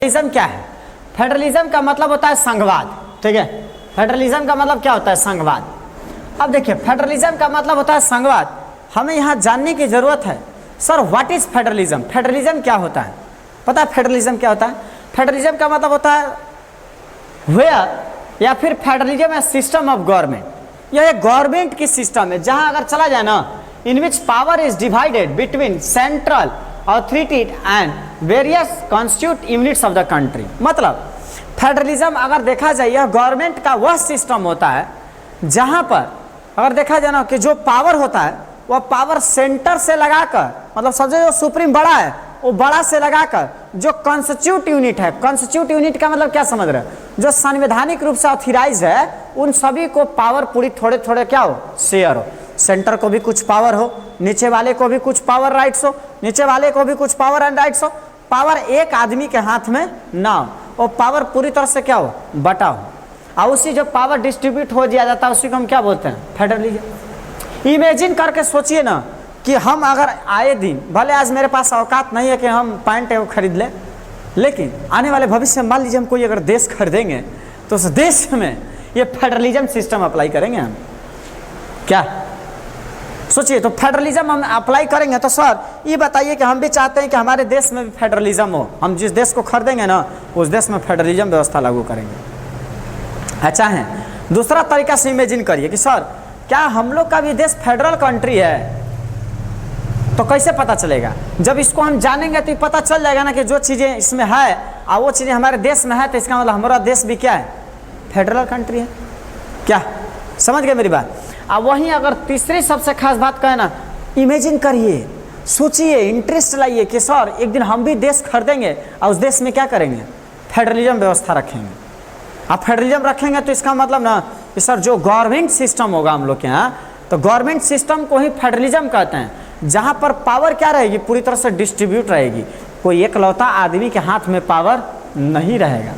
Federalism क्या है? Federalism का मतलब होता है संघवाद। ठीक है, फेडरलिज्म का मतलब क्या होता है? संघवाद। अब देखिए, फेडरलिज्म का मतलब होता है संघवाद। हमें यहाँ जानने की जरूरत है, sir what is federalism? Federalism क्या होता है? पता है फेडरलिज्म क्या होता है? फेडरलिज्म का मतलब होता है वेयर या फिर फेडरलिज्म है सिस्टम ऑफ गवर्नमेंट। यह एक गवर्नमेंट की सिस्टम है जहां अगर चला जाए ना, in which power is divided between central authority and various constitute units of the country. मतलब फेडरलिज्म अगर देखा जाए, यह गवर्नमेंट का वह सिस्टम होता है जहां पर अगर देखा जाए ना कि जो पावर होता है वह पावर सेंटर से लगाकर, मतलब सबसे जो सुप्रीम बड़ा है वो बड़ा से लगाकर जो कॉन्स्टिट्यूट यूनिट है, कॉन्स्टिट्यूट यूनिट का मतलब क्या समझ रहे हैं? जो संवैधानिक रूप से ऑथराइज है उन सभी को पावर पूरी थोड़े थोड़े क्या हो, शेयर हो। सेंटर को भी कुछ पावर हो, नीचे वाले को भी कुछ पावर राइट्स हो, नीचे वाले को भी कुछ पावर एंड राइट्स हो। पावर एक आदमी के हाथ में ना हो, वो पावर पूरी तरह से क्या हो, बटा हो, और उसी जो पावर डिस्ट्रीब्यूट हो दिया जाता है उसी को हम क्या बोलते हैं? फेडरलिज्म। इमेजिन करके सोचिए ना कि हम अगर आए दिन, भले आज मेरे पास औकात नहीं है कि हम पैंट खरीद लें, लेकिन आने वाले भविष्य में मान लीजिए हम कोई अगर देश खरीदेंगे तो उस देश में ये फेडरलिज्म सिस्टम अप्लाई करेंगे हम। क्या सोचिए, तो फेडरलिज्म हम अप्लाई करेंगे तो सर ये बताइए कि हम भी चाहते हैं कि हमारे देश में भी फेडरलिज्म हो। हम जिस देश को खरीदेंगे ना उस देश में फेडरलिज्म व्यवस्था लागू करेंगे। अच्छा है, दूसरा तरीका से इमेजिन करिए कि सर क्या हम लोग का भी देश फेडरल कंट्री है? तो कैसे पता चलेगा? जब इसको हम जानेंगे तो पता चल जाएगा ना कि जो चीज़ें इसमें है और वो चीज़ें हमारे देश में है, तो इसका मतलब हमारा देश भी क्या है? फेडरल कंट्री है। क्या समझ गए मेरी बात? अब वहीं अगर तीसरी सबसे खास बात कहे ना, इमेजिन करिए, सोचिए, इंटरेस्ट लाइए कि सर एक दिन हम भी देश खरीदेंगे और उस देश में क्या करेंगे? फेडरलिज्म व्यवस्था रखेंगे। आप फेडरलिज्म रखेंगे तो इसका मतलब ना कि सर जो गवर्नमेंट सिस्टम होगा हम लोग के यहाँ, तो गवर्नमेंट सिस्टम को ही फेडरलिज्म कहते हैं, जहाँ पर पावर क्या रहेगी? पूरी तरह से डिस्ट्रीब्यूट रहेगी। कोई एकलौता आदमी के हाथ में पावर नहीं रहेगा।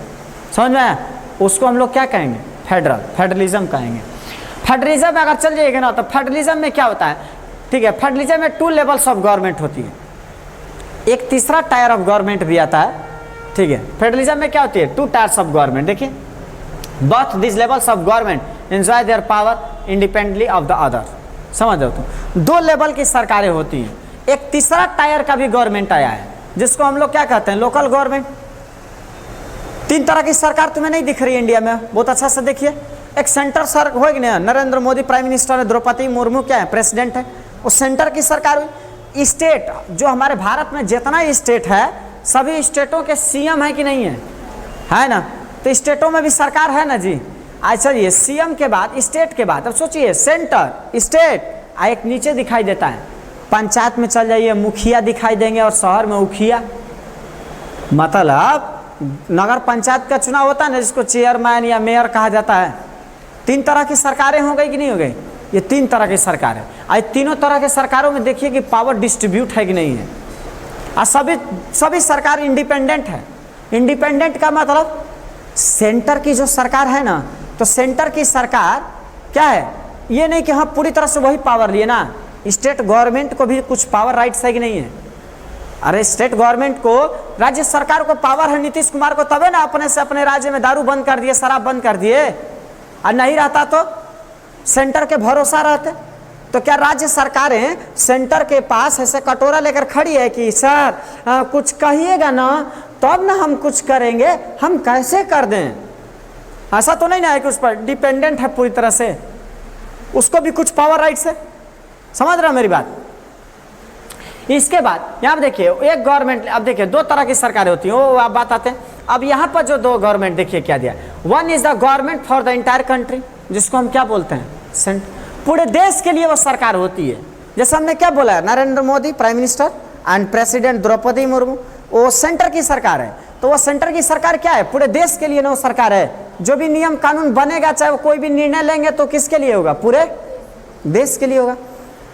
समझ में आया? उसको हम लोग क्या कहेंगे? फेडरलिज्म कहेंगे। फेडरलिज्म में अगर चल जाएगा ना तो फेडरलिज्म में क्या होता है? ठीक है, फेडरलिज्म में 2 लेवल्स ऑफ गवर्नमेंट होती है, एक तीसरा टायर ऑफ गवर्नमेंट भी आता है। ठीक है, फेडरलिज्म में क्या होती है? 2 टायर्स ऑफ गवर्नमेंट। देखिए, both these levels of government enjoy their power independently of the other। समझ रहे हो? तो 2 लेवल की सरकारें होती हैं। एक तीसरा टायर का भी गवर्नमेंट आया है जिसको हम लोग क्या कहते हैं? Local government. 3 तरह की सरकार तुम्हें नहीं दिख रही है इंडिया में, बहुत अच्छा से देखिए। एक सेंटर सर होगी ना, नरेंद्र मोदी प्राइम मिनिस्टर है, द्रौपदी मुर्मू क्या है? प्रेसिडेंट है। वो सेंटर की सरकार हुई। स्टेट, जो हमारे भारत में जितना स्टेट है सभी स्टेटों के सीएम है कि नहीं है? है ना? तो स्टेटों में भी सरकार है ना जी। अच्छा, ये सीएम के बाद, स्टेट के बाद, अब सोचिए सेंटर, स्टेट, एक नीचे दिखाई देता है, पंचायत में चल जाइए मुखिया दिखाई देंगे और शहर में उखिया। मतलब नगर पंचायत का चुनाव होता है ना, जिसको चेयरमैन या मेयर कहा जाता है। 3 तरह की सरकारें हो गई कि नहीं हो गई? ये 3 तरह की सरकार है। आज तीनों तरह के सरकारों में देखिए कि पावर डिस्ट्रीब्यूट है कि नहीं है। और सभी सरकार इंडिपेंडेंट है। इंडिपेंडेंट का मतलब सेंटर की जो सरकार है ना, तो सेंटर की सरकार क्या है? ये नहीं कि हाँ पूरी तरह से वही पावर लिए ना, स्टेट गवर्नमेंट को भी कुछ पावर राइट्स है कि नहीं है? अरे स्टेट गवर्नमेंट को, राज्य सरकार को पावर है। नीतीश कुमार को तबे ना अपने से अपने राज्य में दारू बंद कर दिए, शराब बंद कर दिए। और नहीं रहता तो सेंटर के भरोसा रहते। तो क्या राज्य सरकारें सेंटर के पास ऐसे कटोरा लेकर खड़ी है कि सर कुछ कहिएगा ना तब ना हम कुछ करेंगे, हम कैसे कर दें? ऐसा तो नहीं ना है कि उस पर डिपेंडेंट है पूरी तरह से, उसको भी कुछ पावर राइट्स है। समझ रहे हो मेरी बात? इसके बाद यहाँ देखिए, एक गवर्नमेंट, अब देखिए 2 तरह की सरकारें होती हैं, वो आप बात आते हैं। अब यहाँ पर जो 2 गवर्नमेंट देखिए क्या दिया, 1 is the government for the entire country, जिसको हम क्या बोलते हैं? सेंटर। पूरे देश के लिए वो सरकार होती है। जैसे हमने क्या बोला है, Narendra Modi prime minister and president Droupadi Murmu, वो सेंटर की सरकार है। तो वो सेंटर की सरकार क्या है? पूरे देश के लिए ना वो सरकार है। जो भी नियम कानून बनेगा, चाहे वो कोई भी निर्णय लेंगे, तो किसके लिए होगा? पूरे देश के लिए होगा।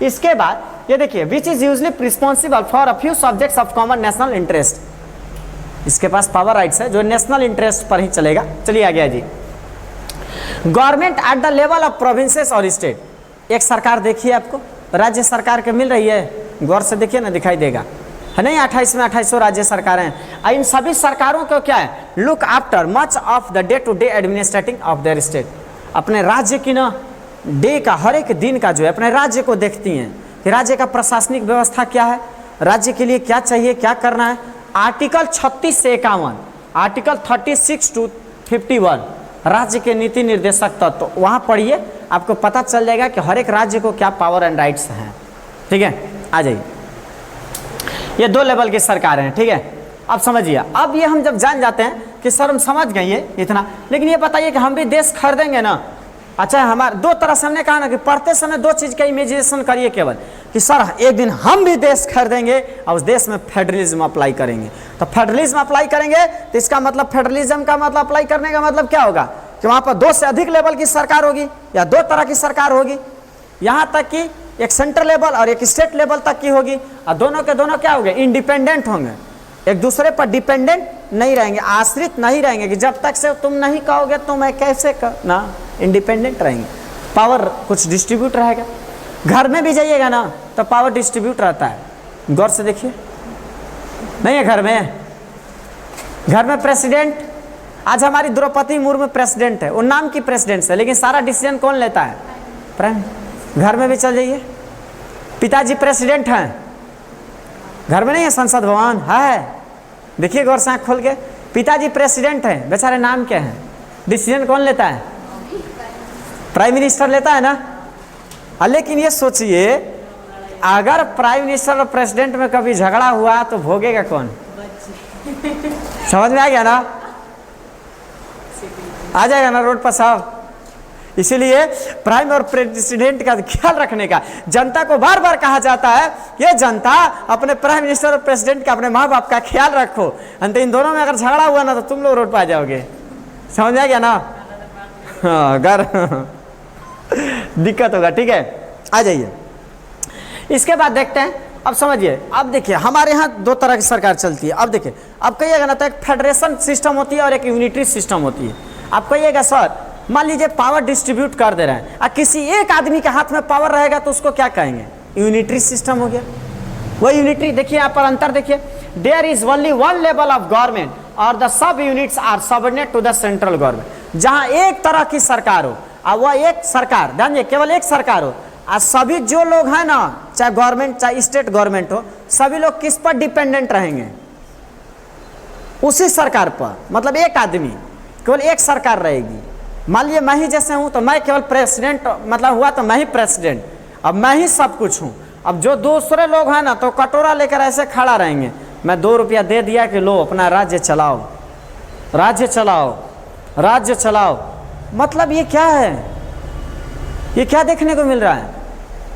इसके बाद ये देखिए, which is usually responsible for a few subjects of common national interest. इसके पास पावर राइट्स है जो नेशनल इंटरेस्ट पर ही चलेगा। चलिए आ गया जी, government at the level of provinces और स्टेट। एक सरकार देखिए, आपको राज्य सरकार के मिल रही है, गौर से देखिए ना, दिखाई देगा। है नहीं, 28 में 28 राज्य सरकारें हैं। इन सभी सरकारों को क्या है, look after much of the day to day administrating of their state, अपने राज्य की ना डे का, हर एक दिन का जो है अपने राज्य को देखती हैं कि राज्य का प्रशासनिक व्यवस्था क्या है, राज्य के लिए क्या चाहिए, क्या करना है। आर्टिकल 36 से 51, आर्टिकल 36 to 51 राज्य के नीति निर्देशक तत्व, तो वहाँ पढ़िए, आपको पता चल जाएगा कि हर एक राज्य को क्या पावर एंड राइट्स हैं। ठीक है, आ जाइए। ये 2 लेवल की सरकारें हैं। ठीक है, अब समझिए। अब ये हम जब जान जाते हैं कि सर हम समझ गए ये इतना, लेकिन ये बताइए कि हम भी देश खरीदेंगे ना। अच्छा, हमारे 2 तरह से हमने कहा ना कि पढ़ते समय 2 चीज़ का इमेजिनेशन करिए केवल, कि सर एक दिन हम भी देश खरीदेंगे और उस देश में फेडरलिज्म अप्लाई करेंगे। तो फेडरलिज्म अप्लाई करेंगे तो इसका मतलब, फेडरलिज्म का मतलब अप्लाई करने का मतलब क्या होगा कि वहाँ पर 2 से अधिक लेवल की सरकार होगी या 2 तरह की सरकार होगी, यहाँ तक कि एक सेंट्रल लेवल और एक स्टेट लेवल तक की होगी। और दोनों के दोनों क्या होंगे, इंडिपेंडेंट होंगे, एक दूसरे पर डिपेंडेंट नहीं रहेंगे, आश्रित नहीं रहेंगे कि जब तक से तुम नहीं कहोगे तो मैं कैसे ना, इंडिपेंडेंट रहेंगे। पावर कुछ डिस्ट्रीब्यूट रहेगा। घर में भी जाइएगा ना तो पावर डिस्ट्रीब्यूट रहता है, गौर से देखिए, नहीं है घर में प्रेसिडेंट, आज हमारी द्रौपदी मुर्मू प्रेसिडेंट है, वो नाम की प्रेसिडेंट है, लेकिन सारा डिसीजन कौन लेता है, प्राइम। घर में भी चल जाइए, पिताजी प्रेसिडेंट हैं, घर में नहीं है संसद भवन है, देखिए गौर से आँख खोल के, पिताजी प्रेसिडेंट हैं, बेचारे नाम क्या है, डिसीजन कौन लेता है, प्राइम मिनिस्टर लेता है ना। लेकिन ये सोचिए, अगर प्राइम मिनिस्टर और प्रेसिडेंट में कभी झगड़ा हुआ तो भोगेगा कौन, समझ में आ गया ना, आ जाएगा ना रोड पर साहब। इसीलिए प्राइम और प्रेसिडेंट का ख्याल रखने का, जनता को बार बार कहा जाता है, ये जनता अपने प्राइम मिनिस्टर और प्रेसिडेंट का, अपने माँ बाप का ख्याल रखो, अंत इन दोनों में अगर झगड़ा हुआ ना तो तुम लोग रोड पर आ जाओगे, समझ में आ गया ना। हाँ, अगर दिक्कत होगा। ठीक है, आ जाइए। इसके बाद देखते हैं, अब समझिए, अब देखिए हमारे यहाँ 2 तरह की सरकार चलती है। अब देखिए, अब कहिएगा ना तो एक फेडरेशन सिस्टम होती है और एक यूनिटरी सिस्टम होती है। आप कहिएगा सर मान लीजिए पावर डिस्ट्रीब्यूट कर दे रहे हैं और किसी एक आदमी के हाथ में पावर रहेगा तो उसको क्या कहेंगे, यूनिटरी सिस्टम हो गया। वो यूनिटरी, देखिए यहाँ पर अंतर देखिए, there is only 1 level of government और the sub units are subordinate to the central government. जहाँ एक तरह की सरकार हो और वह एक सरकार, ध्यान दिए, केवल एक सरकार हो और सभी जो लोग हैं ना, चाहे गवर्नमेंट चाहे स्टेट गवर्नमेंट हो, सभी लोग किस पर डिपेंडेंट रहेंगे, उसी सरकार पर। मतलब एक आदमी, केवल एक सरकार रहेगी। मान लीजिए मैं ही जैसे हूँ तो मैं केवल प्रेसिडेंट, मतलब हुआ तो मैं ही प्रेसिडेंट, अब मैं ही सब कुछ हूँ। अब जो दूसरे लोग हैं ना तो कटोरा लेकर ऐसे खड़ा रहेंगे, मैं 2 रुपया दे दिया कि लो अपना राज्य चलाओ, राज्य चलाओ, राज्य चलाओ। मतलब ये क्या है, ये क्या देखने को मिल रहा है,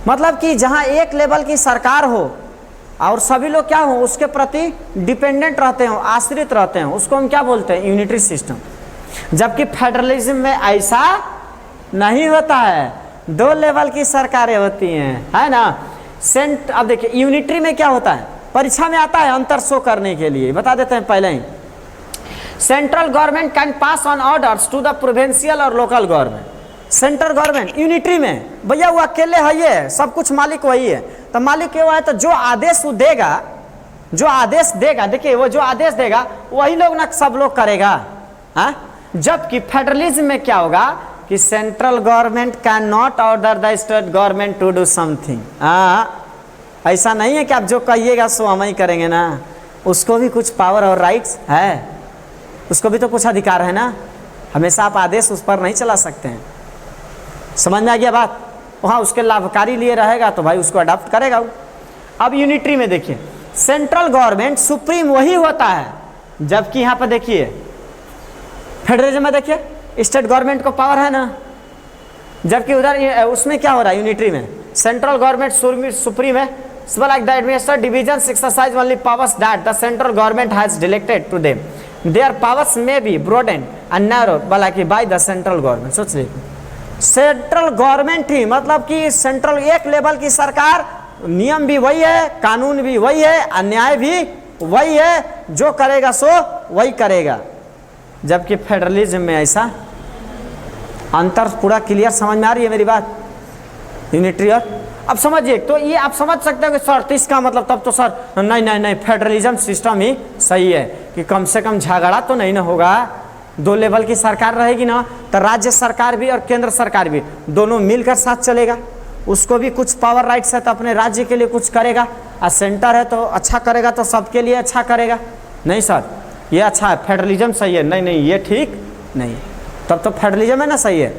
मतलब कि जहाँ एक लेवल की सरकार हो और सभी लोग क्या हो, उसके प्रति डिपेंडेंट रहते हो, आश्रित रहते हैं, उसको हम क्या बोलते हैं, यूनिटरी सिस्टम। जबकि फेडरलिज्म में ऐसा नहीं होता है, 2 लेवल की सरकारें होती हैं, है ना। अब देखिए यूनिटरी में क्या होता है, परीक्षा में आता है अंतर शो करने के लिए, बता देते हैं पहले ही। Central government can pass on orders to the provincial और local government. Central government unitary में भैया वो अकेले है, ये सब कुछ मालिक वही है, तो मालिक ये है, तो जो आदेश वो देगा, जो आदेश देगा, देखिए वो जो आदेश देगा वही लोग ना सब लोग करेगा, हाँ। जबकि फेडरलिज्म में क्या होगा कि central government can not order the state government to do something. हाँ, ऐसा नहीं है कि आप जो कहिएगा सो हम ही करेंगे ना, उसको भी कुछ पावर और राइट्स है, उसको भी तो कुछ अधिकार है ना। हमेशा आप आदेश उस पर नहीं चला सकते हैं, समझ में आ गया बात। वहाँ उसके लाभकारी लिए रहेगा तो भाई उसको अडॉप्ट करेगा वो। अब यूनिटरी में देखिए, सेंट्रल गवर्नमेंट सुप्रीम वही होता है, जबकि यहाँ पर देखिए फेडरलिज्म में देखिए स्टेट गवर्नमेंट को पावर है ना, जबकि उधर उसमें क्या हो रहा है, यूनिटरी में सेंट्रल गवर्नमेंट सुप्रीम है। Like the administrative divisions exercise only powers that the central government has delegated to them, their powers may be broadened and narrowed by the central government. सोच लीजिए, सेंट्रल गवर्नमेंट ही मतलब कि central एक level की सरकार, नियम भी वही है, कानून भी वही है, अन्याय भी वही है, जो करेगा सो वही करेगा। जबकि फेडरलिज्म में ऐसा अंतर पूरा क्लियर समझ में आ रही है मेरी बात, यूनिटरी और अब समझिए, तो ये आप समझ सकते हो कि सर तो इसका मतलब तब तो सर नहीं नहीं नहीं फेडरलिज्म सिस्टम ही सही है कि कम से कम झगड़ा तो नहीं ना होगा, 2 लेवल की सरकार रहेगी ना तो राज्य सरकार भी और केंद्र सरकार भी दोनों मिलकर साथ चलेगा, उसको भी कुछ पावर राइट्स है तो अपने राज्य के लिए कुछ करेगा, और सेंटर है तो अच्छा करेगा तो सबके लिए अच्छा करेगा। नहीं सर ये अच्छा है, फेडरलिज्म सही है, नहीं नहीं ये ठीक नहीं, तब तो फेडरलिज्म है ना सही है।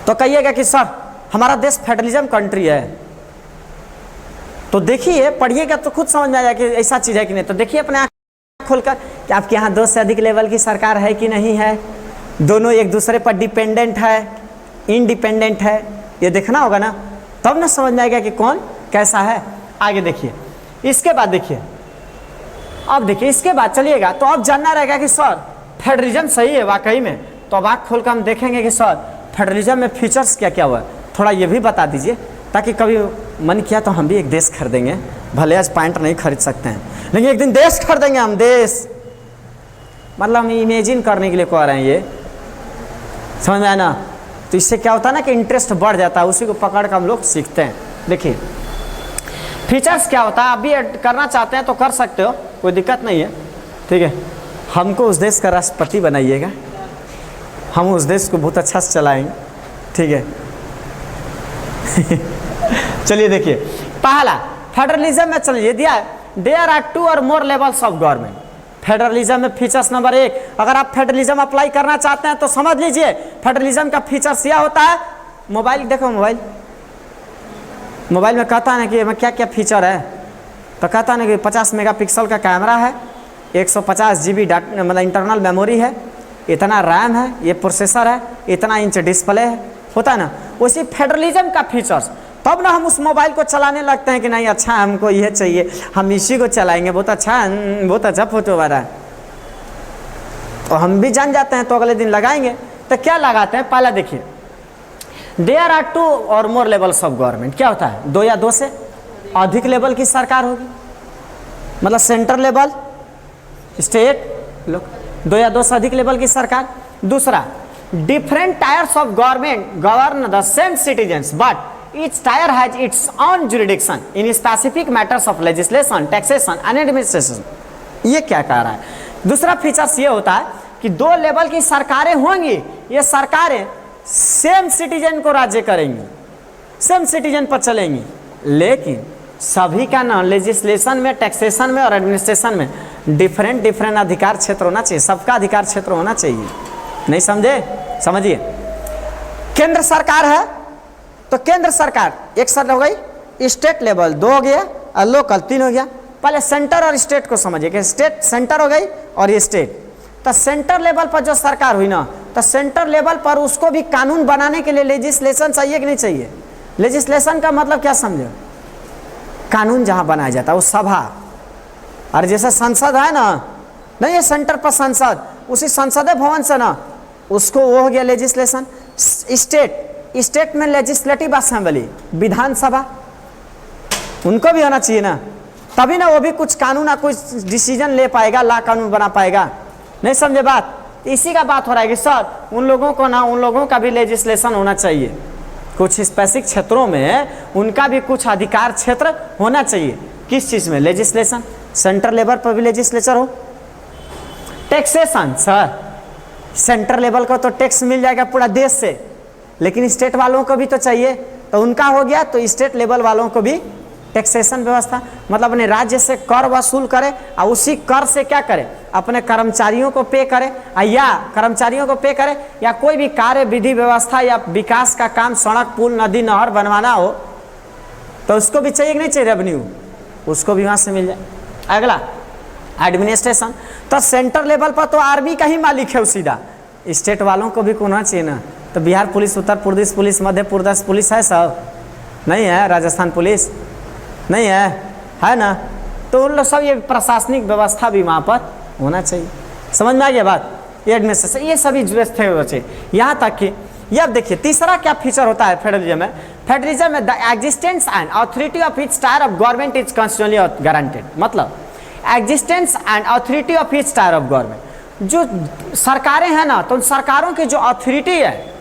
तो कहिएगा कि सर हमारा देश फेडरलिज्म कंट्री है, तो देखिए पढ़िएगा तो खुद समझ में आ जाएगा कि ऐसा चीज़ है कि नहीं। तो देखिए अपने आँख खोलकर कि आपके यहाँ 2 से अधिक लेवल की सरकार है कि नहीं है, दोनों एक दूसरे पर डिपेंडेंट है इंडिपेंडेंट है, ये देखना होगा ना, तब ना समझ में आएगा कि कौन कैसा है। आगे देखिए, इसके बाद देखिए, अब देखिए इसके बाद चलिएगा तो अब जानना रहेगा कि सर फेडरलिज्म सही है वाकई में, तो अब आँख खोलकर हम देखेंगे कि सर फेडरलिज्म में फीचर्स क्या क्या हुआ है, थोड़ा ये भी बता दीजिए ताकि कभी मन किया तो हम भी एक देश खरीदेंगे, भले आज पैंट नहीं खरीद सकते हैं लेकिन एक दिन देश खरीदेंगे हम, देश मतलब हम इमेजिन करने के लिए कह रहे हैं, ये समझ में आया ना। तो इससे क्या होता है ना कि इंटरेस्ट बढ़ जाता है, उसी को पकड़ कर हम लोग सीखते हैं। देखिए फीचर्स क्या होता है, आप भी करना चाहते हैं तो कर सकते हो, कोई दिक्कत नहीं है, ठीक है। हमको उस देश का राष्ट्रपति बनाइएगा, हम उस देश को बहुत अच्छा से चलाएंगे, ठीक है। चलिए देखिए पहला फेडरलिज्म में, चलिए दिया है देयर आर 2 और मोर लेवल्स ऑफ गवर्नमेंट। फेडरलिज्म में फीचर्स नंबर 1, अगर आप फेडरलिज्म अप्लाई करना चाहते हैं तो समझ लीजिए फेडरलिज्म का फीचर्स यह होता है, मोबाइल देखो, मोबाइल में कहता है ना कि मैं क्या क्या फीचर है, तो कहता है ना कि 50 मेगापिक्सल का कैमरा है, 150 GB डाटा मतलब इंटरनल मेमोरी है, इतना रैम है, ये प्रोसेसर है, इतना इंच डिस्प्ले है, होता है ना। उसी फेडरलिज्म का फीचर्स, तब ना हम उस मोबाइल को चलाने लगते हैं कि नहीं अच्छा हमको यह चाहिए, हम इसी को चलाएंगे, बहुत अच्छा फोटो आ रहा है, तो हम भी जान जाते हैं तो अगले दिन लगाएंगे। तो क्या लगाते हैं, पहला देखिए देयर आर 2 और मोर लेवल्स ऑफ गवर्नमेंट, क्या होता है 2 या 2 से अधिक लेवल की सरकार होगी, मतलब सेंटर लेवल स्टेट 2 या 2 से अधिक लेवल की सरकार। दूसरा different tyres of government govern the same citizens but each tier has its own jurisdiction in specific matters of legislation, taxation and administration। ये क्या कह रहा है, दूसरा फीचर्स ये होता है कि 2 लेवल की सरकारें होंगी, ये सरकारें सेम सिटीजन को राज्य करेंगी, सेम सिटीजन पर चलेंगी, लेकिन सभी का ना लेजिस्लेशन में, टैक्सेशन में और एडमिनिस्ट्रेशन में डिफरेंट अधिकार क्षेत्र होना चाहिए, सबका अधिकार क्षेत्र होना चाहिए। नहीं समझे, समझिए केंद्र सरकार है तो केंद्र सरकार एक साथ हो गई, स्टेट लेवल 2 हो गया और लोकल 3 हो गया। पहले सेंटर और स्टेट को समझिए कि स्टेट सेंटर हो गई और ये स्टेट, तो सेंटर लेवल पर जो सरकार हुई ना, तो सेंटर लेवल पर उसको भी कानून बनाने के लिए लेजिस्लेशन चाहिए कि नहीं चाहिए। लेजिस्लेशन का मतलब क्या समझो, कानून जहां बनाया जाता है वो सभा, और जैसे संसद है ना, नहीं ये सेंटर पर संसद, उसी संसदीय भवन से ना उसको वो हो गया लेजिस्लेशन। स्टेट में लेजिस्लेटिव असेंबली, विधानसभा, उनको भी होना चाहिए ना, तभी ना वो भी कुछ कानून या कुछ डिसीजन ले पाएगा, ला कानून बना पाएगा। नहीं समझे बात, इसी का बात हो रहा है कि सर उन लोगों को ना, उन लोगों का भी लेजिस्लेशन होना चाहिए, कुछ स्पेसिफिक क्षेत्रों में उनका भी कुछ अधिकार क्षेत्र होना चाहिए। किस चीज़ में, लेजिस्लेशन, सेंटर लेवल पर भी लेजिस्लेचर हो। टैक्सेशन, सर सेंटर लेवल का तो टैक्स मिल जाएगा पूरा देश से, लेकिन स्टेट वालों को भी तो चाहिए, तो उनका हो गया, तो स्टेट लेवल वालों को भी टैक्सेशन व्यवस्था, मतलब अपने राज्य से कर वसूल करे और उसी कर से क्या करे, अपने कर्मचारियों को पे करे, या कर्मचारियों को पे करे, या कोई भी कार्य विधि व्यवस्था या विकास का काम, सड़क पुल नदी नहर बनवाना हो तो उसको भी चाहिए कि नहीं चाहिए, रेवेन्यू उसको भी वहाँ से मिल जाए। अगला एडमिनिस्ट्रेशन, तो सेंटर लेवल पर तो आर्मी का ही मालिक है सीधा, स्टेट वालों को भी होना चाहिए ना। तो Bihar police, Uttar Pradesh police, Madhya Pradesh police है, सब नहीं है, राजस्थान पुलिस नहीं है ना, तो उन लोग सब ये प्रशासनिक व्यवस्था भी वहाँ पर होना चाहिए। समझ में आ गया बात, ये एडमिनिस्ट्रेशन, ये सभी व्यवस्था होना चाहिए। यहाँ तक कि ये अब देखिए तीसरा क्या फीचर होता है फेडरलिज्म में, फेडरलिज्म में the existence and authority of each tier of government is constitutionally guaranteed. मतलब existence and authority of each tier of government, जो सरकारें हैं ना, तो उन सरकारों की जो अथॉरिटी है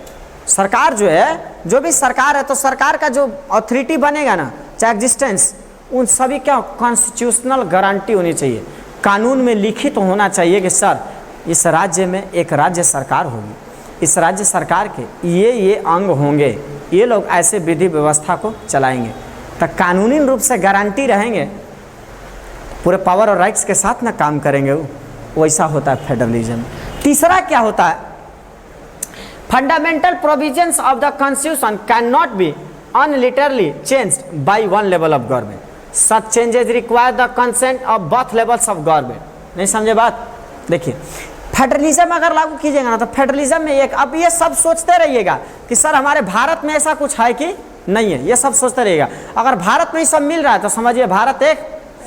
सरकार जो है, जो भी सरकार है, तो सरकार का जो अथॉरिटी बनेगा ना, चाहे एग्जिस्टेंस, उन सभी क्या कॉन्स्टिट्यूशनल गारंटी होनी चाहिए, कानून में लिखित होना चाहिए कि सर इस राज्य में एक राज्य सरकार होगी, इस राज्य सरकार के ये अंग होंगे, ये लोग ऐसे विधि व्यवस्था को चलाएंगे, तो कानूनी रूप से गारंटी रहेंगे, पूरे पावर और राइट्स के साथ ना काम करेंगे, वो वैसा होता है फेडरलिज्म। तीसरा क्या होता है, fundamental provisions of the constitution can not be unilaterally changed by one level of government. Such changes require the consent of both levels of government. नहीं समझे बात? देखिए, फेडरलिज्म अगर लागू कीजिएगा ना, तो फेडरलिज्म में एक, अब ये सब सोचते रहिएगा कि सर हमारे भारत में ऐसा कुछ है कि नहीं है, ये सब सोचते रहिएगा। अगर भारत में ही सब मिल रहा है तो समझिए भारत एक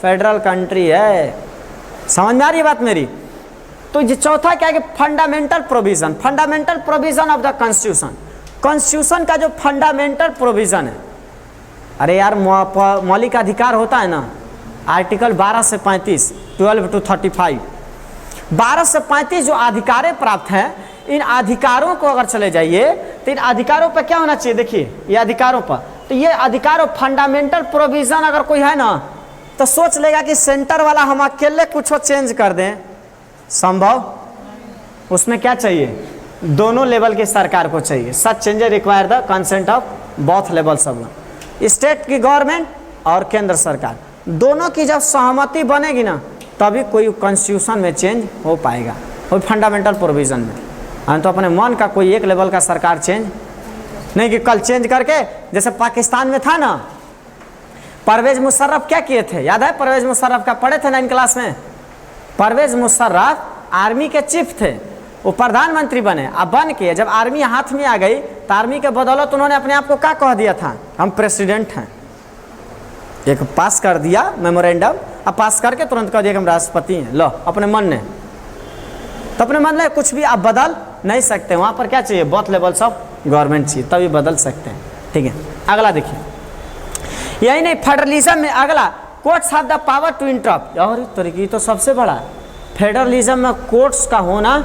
फेडरल कंट्री है। समझ में आ रही है बात मेरी? तो ये चौथा क्या है कि fundamental provision, fundamental provision of the constitution, constitution का जो फंडामेंटल प्रोविजन है, अरे यार मौलिक अधिकार होता है ना, आर्टिकल 12 से 35, 12 to 35, 12 से 35 जो अधिकारें प्राप्त हैं, इन अधिकारों को अगर चले जाइए तो इन अधिकारों पर क्या होना चाहिए, देखिए ये अधिकारों पर, तो ये अधिकार और फंडामेंटल प्रोविजन अगर कोई है ना, तो सोच लेगा कि सेंटर वाला हम अकेले कुछ चेंज कर दें, संभव? उसमें क्या चाहिए, दोनों लेवल की सरकार को चाहिए। Such changes require the consent of both levels of, state की गवर्नमेंट और केंद्र सरकार, दोनों की जब सहमति बनेगी ना, तभी कोई कॉन्स्टिट्यूशन में चेंज हो पाएगा, और फंडामेंटल प्रोविजन में। हम तो अपने मन का कोई एक लेवल का सरकार चेंज नहीं, कि कल चेंज करके, जैसे पाकिस्तान में था ना, परवेज मुशर्रफ क्या किए थे, याद है परवेज मुशर्रफ का, पढ़े थे 9 क्लास में? परवेज मुशर्रफ आर्मी के चीफ थे, वो प्रधानमंत्री बने, अब बन के जब आर्मी हाथ में आ गई तो आर्मी के बदौलत उन्होंने अपने आप को क्या कह दिया था, हम प्रेसिडेंट हैं, एक पास कर दिया मेमोरेंडम, अब पास करके तुरंत कह दिया कि हम राष्ट्रपति हैं, लो अपने मन ने, तो अपने मन में कुछ भी आप बदल नहीं सकते, वहाँ पर क्या चाहिए, बोथ लेवल्स ऑफ गवर्नमेंट चाहिए, तभी बदल सकते हैं। ठीक है, अगला देखिए, यही नहीं, फेडरलिज्म में अगला, courts have the power to interrupt, और तरीके तो सबसे बड़ा फेडरलिज्म में कोर्ट्स का होना,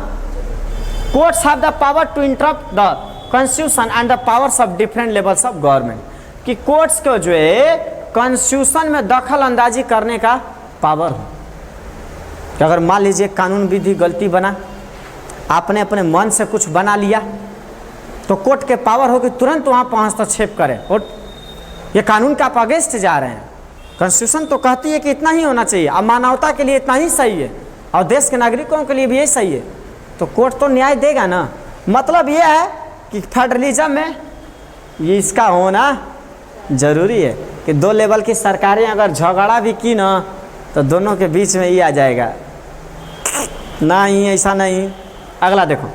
courts have the power to interrupt the constitution and the powers of different levels of government, कि कोर्ट्स को जो है कॉन्स्टिट्यूशन में दखल अंदाजी करने का पावर हो, कि अगर मान लीजिए कानून विधि गलती बना, आपने अपने मन से कुछ बना लिया, तो कोर्ट के पावर हो कि तुरंत वहाँ पर हस्तक्षेप करे, और ये कानून का आप अगेंस्ट जा रहे हैं, कॉन्स्टिट्यूशन तो कहती है कि इतना ही होना चाहिए, अब मानवता के लिए इतना ही सही है और देश के नागरिकों के लिए भी यही सही है, तो कोर्ट तो न्याय देगा ना। मतलब ये है कि फेडरलिज्म में ये इसका होना जरूरी है कि दो लेवल की सरकारें अगर झगड़ा भी की ना, तो दोनों के बीच में ये आ जाएगा, नहीं ऐसा नहीं। अगला देखो,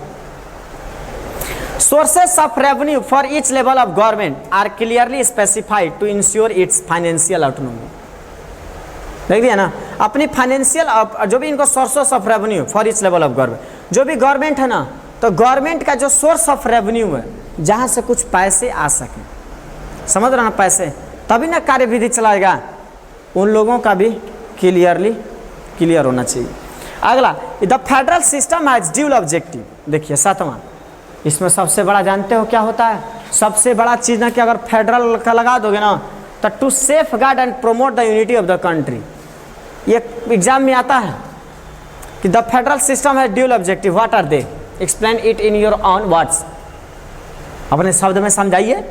sources of revenue for each level of government are clearly specified to ensure its financial autonomy. देख दिया ना, अपनी फाइनेंशियल जो भी इनको sources of revenue for each level of government, जो भी गवर्नमेंट है ना, तो गवर्नमेंट का जो सोर्स ऑफ रेवेन्यू है, जहाँ से कुछ पैसे आ सकें, समझ रहे ना, पैसे तभी ना कार्यविधि चलाएगा, उन लोगों का भी क्लियर होना चाहिए। अगला, the federal system has dual objective. देखिए 7वां, इसमें सबसे बड़ा जानते हो क्या होता है, सबसे बड़ा चीज़ ना कि अगर फेडरल का लगा दोगे ना, तो to safeguard and promote the unity of the country. ये एग्जाम में आता है कि the federal system has dual objective, what are they, explain it in your own words, अपने शब्द में समझाइए।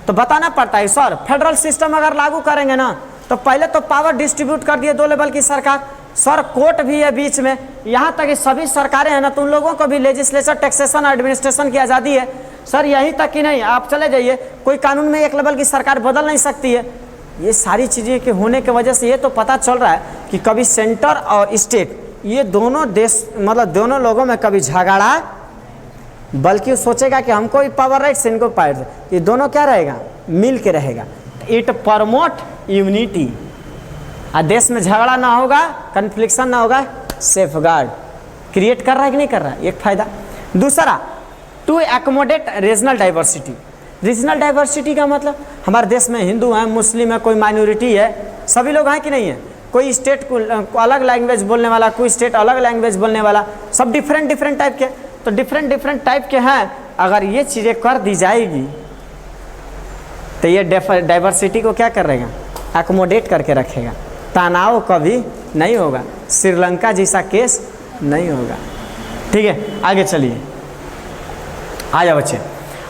तो बताना पड़ता है सर, फेडरल सिस्टम अगर लागू करेंगे ना, तो पहले तो पावर डिस्ट्रीब्यूट कर दिए दो लेवल की सरकार, सर कोर्ट भी है बीच में, यहाँ तक कि सभी सरकारें हैं ना, तो उन लोगों को भी लेजिस्लेचर, टैक्सेशन, एडमिनिस्ट्रेशन की आज़ादी है। सर यहीं तक कि नहीं, आप चले जाइए, कोई कानून में एक लेवल की सरकार बदल नहीं सकती है। ये सारी चीज़ें के होने की वजह से ये तो पता चल रहा है कि कभी सेंटर और स्टेट, ये दोनों देश, मतलब दोनों लोगों में कभी झगड़ा, बल्कि सोचेगा कि हमको भी पावर राइट्स, इनको पावर, ये दोनों क्या रहेगा, मिल के रहेगा। इट प्रमोट यूनिटी, देश में झगड़ा ना होगा, कन्फ्लिक्शन ना होगा, सेफ गार्ड क्रिएट कर रहा है कि नहीं कर रहा है, एक फायदा। दूसरा, to accommodate regional diversity. Regional diversity का मतलब हमारे देश में हिंदू हैं, मुस्लिम है, कोई माइनॉरिटी है, सभी लोग हैं कि नहीं है, कोई स्टेट को अलग लैंग्वेज बोलने वाला, कोई स्टेट अलग लैंग्वेज बोलने वाला, सब डिफरेंट टाइप के, तो डिफरेंट टाइप के हैं, अगर ये चीज़ें कर दी जाएगी तो ये डाइवर्सिटी को क्या करेगा, एकोमोडेट करके रखेगा, तनाव कभी नहीं होगा, श्रीलंका जैसा केस नहीं होगा। ठीक है, आगे चलिए, आ जाओ बच्चे।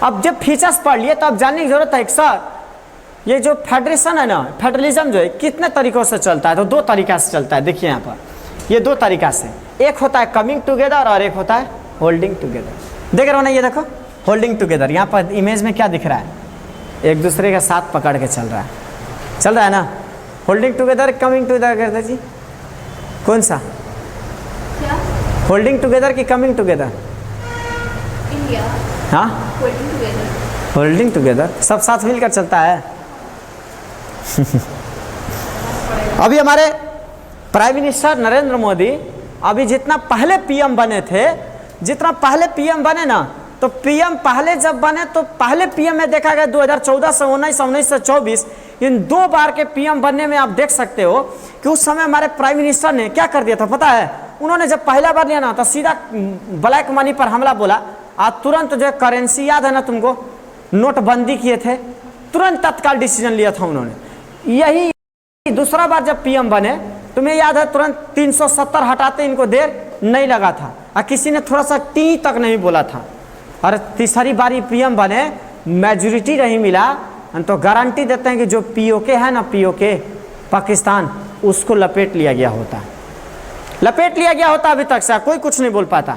अब जब फीचर्स पढ़ लिए तो अब जानने की जरूरत है कि सर ये जो फेडरेशन है ना, फेडरलिज्म जो है कितने तरीकों से चलता है, तो दो तरीका से चलता है। देखिए यहाँ पर ये दो तरीका से, एक होता है कमिंग टुगेदर और एक होता है होल्डिंग टुगेदर। देख रहे हो ना, ये देखो होल्डिंग टुगेदर, यहाँ पर इमेज में क्या दिख रहा है, एक दूसरे के साथ पकड़ के चल रहा है ना। होल्डिंग टुगेदर कमिंग टुगेदर करते जी, कौन सा, होल्डिंग टुगेदर की कमिंग टुगेदर? इंडिया। हाँ, होल्डिंग टुगेदर। होल्डिंग टुगेदर, सब साथ मिलकर चलता है। अभी हमारे प्राइम मिनिस्टर नरेंद्र मोदी अभी जितना पहले पीएम बने थे, जितना पहले पीएम बने ना, तो पीएम पहले जब बने तो पहले पीएम में देखा गया 2014 से 19, 19 से 24, इन दो बार के पीएम बनने में आप देख सकते हो कि उस समय हमारे प्राइम मिनिस्टर ने क्या कर दिया था पता है। उन्होंने जब पहला बार लिया ना तो सीधा ब्लैक मनी पर हमला बोला, आज तुरंत जो करेंसी, याद है ना तुमको, नोटबंदी किए थे, तुरंत तत्काल डिसीजन लिया था उन्होंने। यही दूसरा बार जब पीएम बने, तुम्हें याद है, तुरंत 370 हटाते इनको देर नहीं लगा था और किसी ने थोड़ा सा टी तक नहीं बोला था। और तीसरी बारी पीएम बने, मेजोरिटी नहीं मिला, तो गारंटी देते हैं कि जो पीओके है ना, पीओके पाकिस्तान, उसको लपेट लिया गया होता, लपेट लिया गया होता। अभी तक से कोई कुछ नहीं बोल पाता।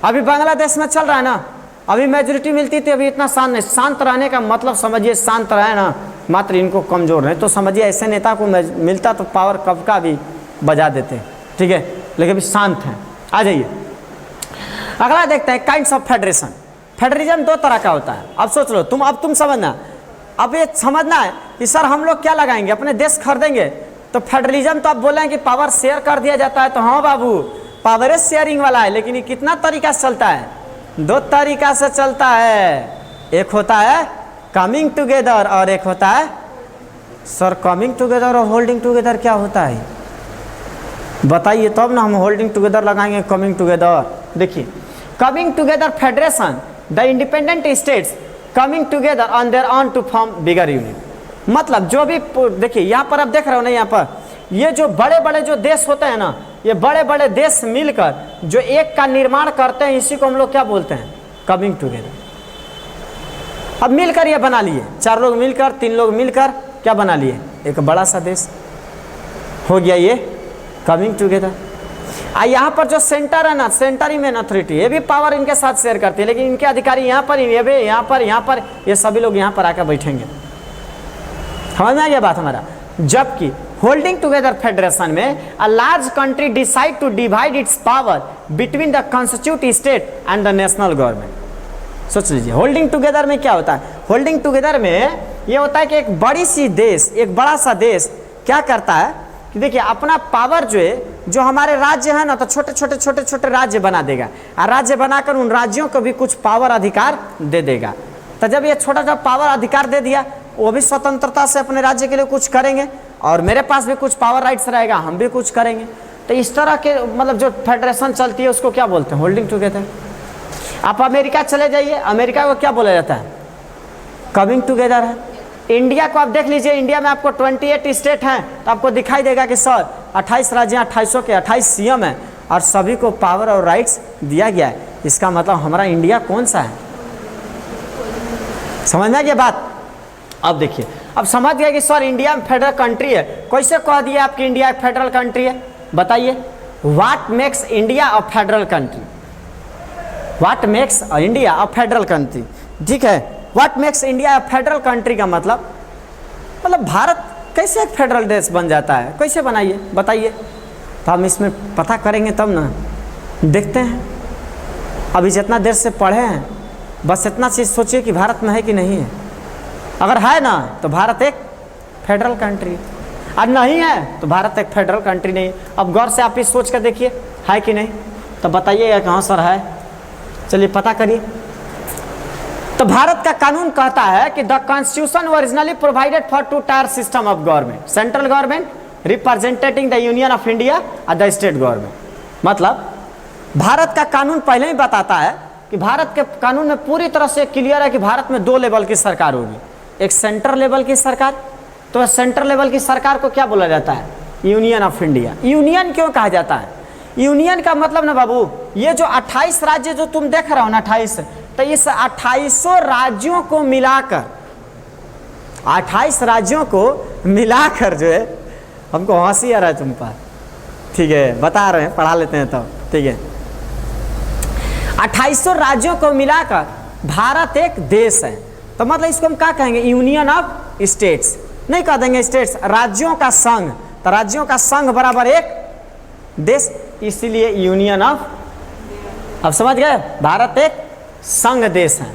अभी बांग्लादेश में चल रहा है ना, अभी मेजोरिटी मिलती थी, अभी इतना शांत नहीं। शांत रहने का मतलब समझिए, शांत रहे ना, मात्र इनको कमजोर नहीं तो समझिए ऐसे नेता को मिलता तो पावर कब का भी बजा देते। ठीक है, लेकिन अभी शांत हैं। आ जाइए, अगला देखते हैं काइंड्स ऑफ फेडरेशन। फेडरलिज्म दो तरह का होता है। अब सोच लो तुम, अब तुम समझना, अब ये समझना है कि सर हम लोग क्या लगाएंगे, अपने देश खरीदेंगे, तो फेडरलिज्म तो आप बोल रहे हैं कि पावर शेयर कर दिया जाता है, तो हाँ बाबू पावर शेयरिंग वाला है, लेकिन ये कितना तरीका से चलता है, दो तरीका से चलता है। एक होता है कमिंग टुगेदर और एक होता है, सर कमिंग टुगेदर और होल्डिंग टुगेदर क्या होता है बताइए, तब ना हम होल्डिंग टुगेदर लगाएंगे कमिंग टुगेदर। देखिए, coming together federation, the independent states coming together on their own to form bigger unit. मतलब जो भी, देखिए यहाँ पर आप देख रहे हो ना, यहाँ पर ये जो बड़े बड़े जो देश होते हैं ना, ये बड़े बड़े देश मिलकर जो एक का निर्माण करते हैं, इसी को हम लोग क्या बोलते हैं, कमिंग टुगेदर। अब मिलकर ये बना लिए, 4 लोग मिलकर, 3 लोग मिलकर क्या बना लिए, एक बड़ा सा देश हो गया ये कमिंग टुगेदर। यहाँ पर जो सेंटर है ना, सेंटरी मेन अथॉरिटी, ये भी पावर इनके साथ शेयर करती है, लेकिन इनके अधिकारी यहाँ पर, ये भी यहाँ पर, ये सभी लोग यहाँ पर आकर बैठेंगे। समझ में आ गया बात हमारा। जबकि होल्डिंग टुगेदर फेडरेशन में a large country decide to divide its power between the constitute state and the national government. सोच लीजिए, होल्डिंग टुगेदर में क्या होता है, होल्डिंग टुगेदर में ये होता है कि एक बड़ी सी देश, एक बड़ा सा देश क्या करता है कि देखिए अपना पावर जो है, जो हमारे राज्य है ना, तो छोटे छोटे राज्य बना देगा, और राज्य बनाकर उन राज्यों को भी कुछ पावर अधिकार दे देगा। तो जब ये छोटा सा पावर अधिकार दे दिया, वो भी स्वतंत्रता से अपने राज्य के लिए कुछ करेंगे, और मेरे पास भी कुछ पावर राइट्स रहेगा, हम भी कुछ करेंगे। तो इस तरह के मतलब जो फेडरेशन चलती है उसको क्या बोलते हैं, होल्डिंग टुगेदर। आप अमेरिका चले जाइए, अमेरिका को क्या बोला जाता है, कमिंग टुगेदर है। इंडिया को आप देख लीजिए, इंडिया में आपको 28 स्टेट हैं, तो आपको दिखाई देगा कि सर 28 राज्य, 2800 के 28 सीएम हैं, और सभी को पावर और राइट्स दिया गया है। इसका मतलब हमारा इंडिया कौन सा है, समझ में आ गया बात। अब देखिए, अब समझ गए कि सर इंडिया फेडरल कंट्री है, कैसे कह दिया आपकी इंडिया एक फेडरल कंट्री है, बताइए। What makes India a federal country, what makes India a federal country, ठीक है। What makes India a federal country का मतलब भारत कैसे एक फेडरल देश बन जाता है, कैसे बनाइए बताइए। तो हम इसमें पता करेंगे तब ना, देखते हैं। अभी जितना देर से पढ़े हैं, बस इतना चीज़ सोचिए कि भारत में है कि नहीं है। अगर है ना तो भारत एक फेडरल कंट्री, और नहीं है तो भारत एक फेडरल कंट्री नहीं। अब गौर से आप इस सोच कर देखिए, है कि नहीं, तो बताइएगा कहाँ सर है, चलिए पता करिए। तो भारत का कानून कहता है कि the constitution originally provided for 2 tier system of government, central government representing the union of India और द स्टेट गवर्नमेंट। मतलब भारत का कानून पहले ही बताता है कि भारत के कानून में पूरी तरह से क्लियर है कि भारत में 2 लेवल की सरकार होगी, एक सेंट्रल लेवल की सरकार। तो सेंट्रल लेवल की सरकार को क्या बोला जाता है? Union of India. यूनियन क्यों कहा जाता है? यूनियन का मतलब ना बाबू, ये जो 28 राज्य जो तुम देख रहे हो ना 28, तो इस 28 राज्यों को मिलाकर, 28 राज्यों को मिलाकर जो है, हमको हंसी आ रहा है तुम पर, ठीक है, बता रहे हैं, पढ़ा लेते हैं तो, ठीक है। 2800 राज्यों को मिलाकर भारत एक देश है। तो मतलब इसको हम क्या कहेंगे? यूनियन ऑफ स्टेट्स नहीं कह देंगे स्टेट्स, राज्यों का संघ। तो राज्यों का संघ बराबर एक देश, इसीलिए यूनियन ऑफ। अब समझ गए? भारत एक संघ देश है,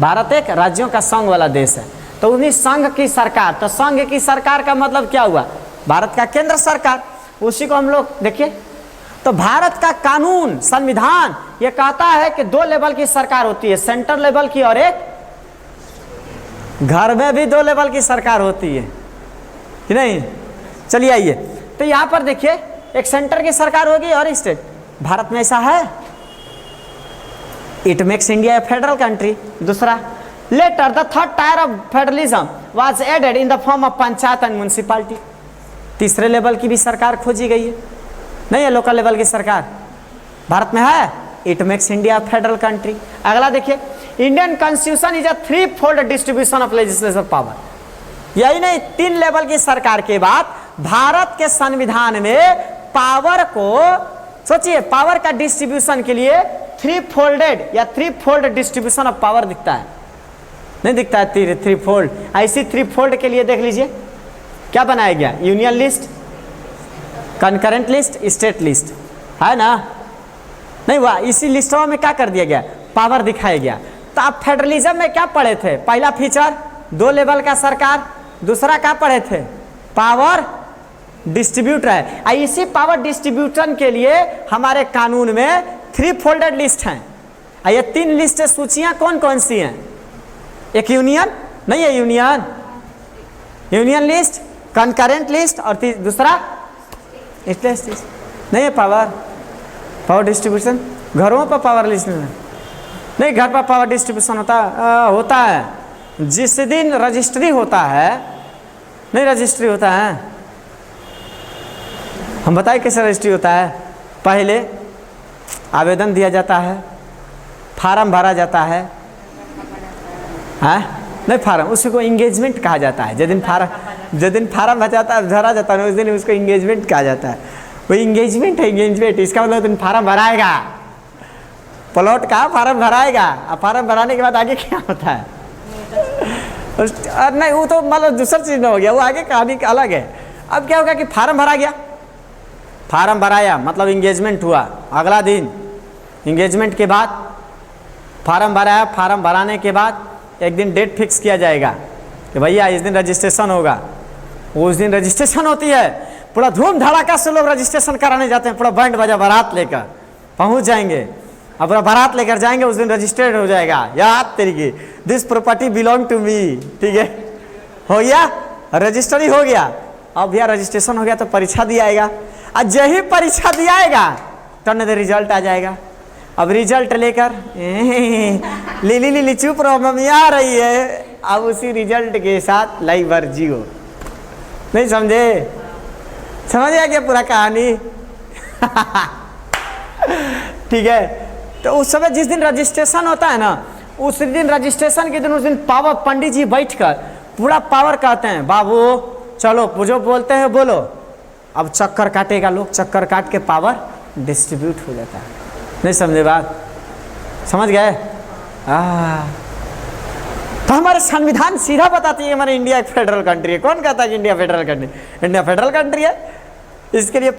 भारत एक राज्यों का संघ वाला देश है। तो उन्हीं संघ की सरकार, तो संघ की सरकार का मतलब क्या हुआ? भारत का केंद्र सरकार, उसी को हम लोग देखिए। तो भारत का कानून, संविधान ये कहता है कि 2 लेवल की सरकार होती है, सेंट्रल लेवल की और एक घर में भी 2 लेवल की सरकार होती है कि नहीं? चलिए आइए, तो यहां पर देखिए, एक सेंटर की सरकार होगी और स्टेट। भारत में ऐसा है, it makes India a federal country. दूसरा, later the third tier of federalism was added in the form of panchayat and municipality. तीसरे लेवल की भी सरकार खोजी गई है, नहीं है लोकल लेवल की सरकार भारत में है, it makes India federal country. अगला देखिए, Indian constitution is a 3-fold distribution of legislative power. यही नहीं, 3 लेवल की सरकार के बाद भारत के संविधान में पावर को, सोचिए, पावर का डिस्ट्रीब्यूशन के लिए 3-fold डिस्ट्रीब्यूशन ऑफ पावर दिखता है, नहीं दिखता है 3-fold। ऐसी 3-fold के लिए देख लीजिए क्या बनाया गया? Union list, concurrent list, state list, है ना? नहीं हुआ? इसी लिस्टों में क्या कर दिया गया? पावर दिखाया गया। तो आप फेडरलिज्म में क्या पढ़े थे? पहला फीचर 2 लेवल का सरकार, दूसरा क्या पढ़े थे? पावर डिस्ट्रीब्यूट है। इसी पावर डिस्ट्रीब्यूशन के लिए हमारे कानून में 3-folded लिस्ट हैं। ये 3 लिस्ट सूचियां कौन कौन सी हैं? एक यूनियन, नहीं है union, union list, concurrent list, और दूसरा स्टेट लिस्ट। नहीं है पावर डिस्ट्रीब्यूशन। घरों पर पावर लिस्ट नहीं, घर पर पावर डिस्ट्रीब्यूशन होता है जिस दिन रजिस्ट्री होता है, नहीं रजिस्ट्री होता है। हम बताएं कैसे रजिस्ट्री होता है? पहले आवेदन दिया जाता है, फार्म भरा जाता है, हाँ नहीं फार्म, उसी को इंगेजमेंट कहा जाता है। जिस दिन फार्म भरा जाता है उस दिन उसको इंगेजमेंट कहा जाता है। वो इंगेजमेंट है, इंगेजमेंट, इसका मतलब तुम फार्म भराएगा, प्लॉट का फार्म भराएगा, और फार्म भराने के बाद आगे क्या होता है? नहीं, वो तो मतलब दूसरा चीज़ ना हो गया, वो आगे कहानी अलग है। अब क्या होगा कि फार्म भरा गया, फार्म भराया मतलब इंगेजमेंट हुआ। अगला दिन इंगेजमेंट के बाद फार्म भराया, फार्म भराने के बाद एक दिन डेट फिक्स किया जाएगा कि भैया इस दिन रजिस्ट्रेशन होगा। उस दिन रजिस्ट्रेशन होती है, पूरा धूम धड़ाका से लोग रजिस्ट्रेशन कराने जाते हैं, पूरा बैंड बाजा बारात लेकर पहुंच जाएंगे, अब पूरा बारात लेकर जाएंगे, उस दिन रजिस्टर्ड हो जाएगा। याद तरीके, this property belong to me, ठीक है, हो गया, रजिस्ट्री हो गया। अब भैया रजिस्ट्रेशन हो गया तो परीक्षा दिया आएगा, और यही परीक्षा दिया आएगा टर्न द रिजल्ट आ जाएगा। अब रिजल्ट लेकर लीली चुप रहो, मम्मी आ रही है। अब उसी रिजल्ट के साथ लाइवर जियो, नहीं समझे? समझ आ गया पूरा कहानी? ठीक है। तो उस समय जिस दिन रजिस्ट्रेशन होता है ना, उस दिन रजिस्ट्रेशन के दिन, उस दिन पावर पंडित जी बैठकर पूरा पावर कहते हैं, बाबू चलो जो बोलते हैं बोलो। अब चक्कर काटेगा, लोग चक्कर काट के पावर डिस्ट्रीब्यूट हो जाता है। नहीं समझे बात? समझ गए? तो हमारे संविधान सीधा बताती है हमारे इंडिया एक फेडरल कंट्री है। कौन कहता है कि India federal country? India federal country है। इसके लिए